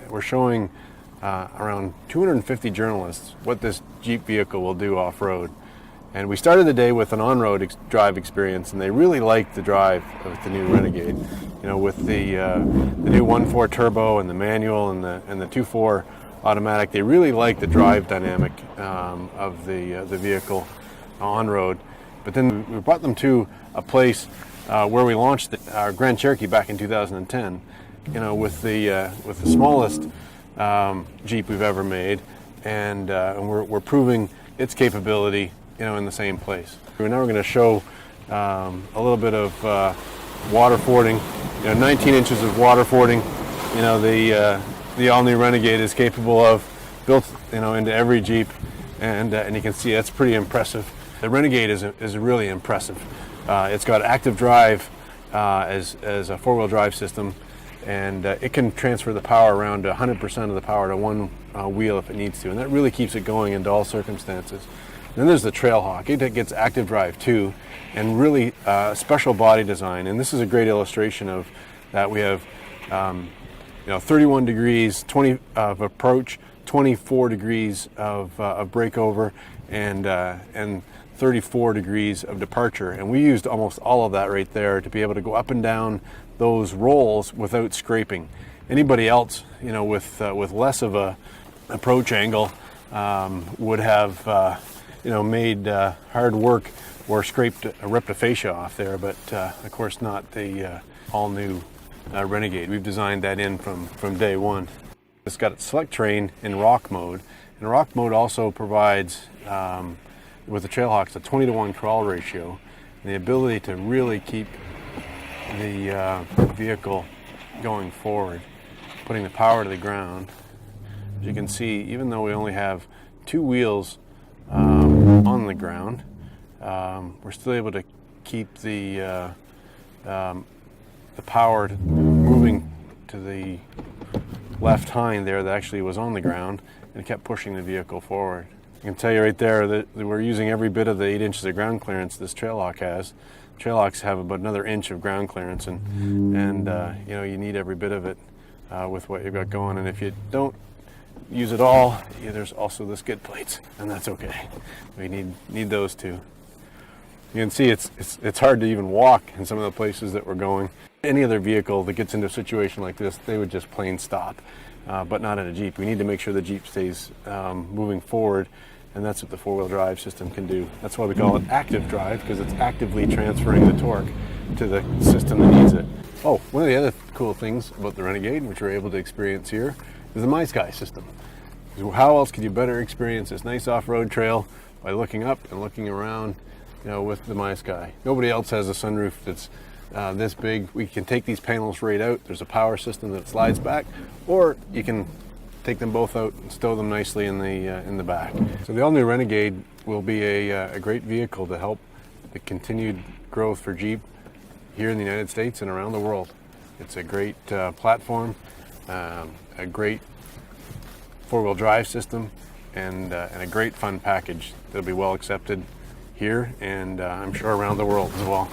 we're showing around 250 journalists what this Jeep vehicle will do off-road. And we started the day with an on-road drive experience, and they really liked the drive of the new Renegade. You know, with the new 1.4 turbo and the manual and the 2.4 automatic, they really liked the drive dynamic of the vehicle on-road. But then we brought them to a place where we launched our Grand Cherokee back in 2010. You know, with the smallest Jeep we've ever made, and we're proving its capability, you know, in the same place. Now we're going to show a little bit of water fording. You know, 19 inches of water fording. You know, the all-new Renegade is capable of, built, you know, into every Jeep, and you can see that's pretty impressive. The Renegade is really impressive. It's got active drive as a four-wheel drive system, and it can transfer the power around 100% of the power to one wheel if it needs to, and that really keeps it going into all circumstances. Then there's the Trailhawk. It gets active drive too, and really special body design. And this is a great illustration of that. We have 31 degrees 20 of approach, 24 degrees of breakover, and 34 degrees of departure. And we used almost all of that right there to be able to go up and down those rolls without scraping. Anybody else, you know, with less of a approach angle would have made hard work or scraped ripped a fascia off there, but of course not the all-new Renegade. We've designed that in from day one. It's got select terrain in rock mode, and rock mode also provides, with the Trailhawks, a 20-to-1 crawl ratio, and the ability to really keep the vehicle going forward, putting the power to the ground. As you can see, even though we only have two wheels on the ground, we're still able to keep the power moving to the left hind there that actually was on the ground, and it kept pushing the vehicle forward. I can tell you right there that we're using every bit of the 8 inches of ground clearance this Trailhawk has. Trailhawks have about another inch of ground clearance, and you know, you need every bit of it with what you've got going. And if you don't use it all, there's also the skid plates, and that's okay. We need those too. You can see it's hard to even walk in some of the places that we're going. Any other vehicle that gets into a situation like this, they would just plain stop, but not in a Jeep. We need to make sure the Jeep stays moving forward, and that's what the four-wheel drive system can do. That's why we call it active drive, because it's actively transferring the torque to the system that needs it. Oh, one of the other cool things about the Renegade, which we're able to experience here, is the MySky system. How else could you better experience this nice off-road trail by looking up and looking around, you know, with the MySky? Nobody else has a sunroof that's this big. We can take these panels right out. There's a power system that slides back, or you can take them both out and stow them nicely in the back. So the all-new Renegade will be a great vehicle to help the continued growth for Jeep here in the United States and around the world. It's a great platform, a great four-wheel drive system, and a great fun package that'll be well accepted here and I'm sure around the world as well.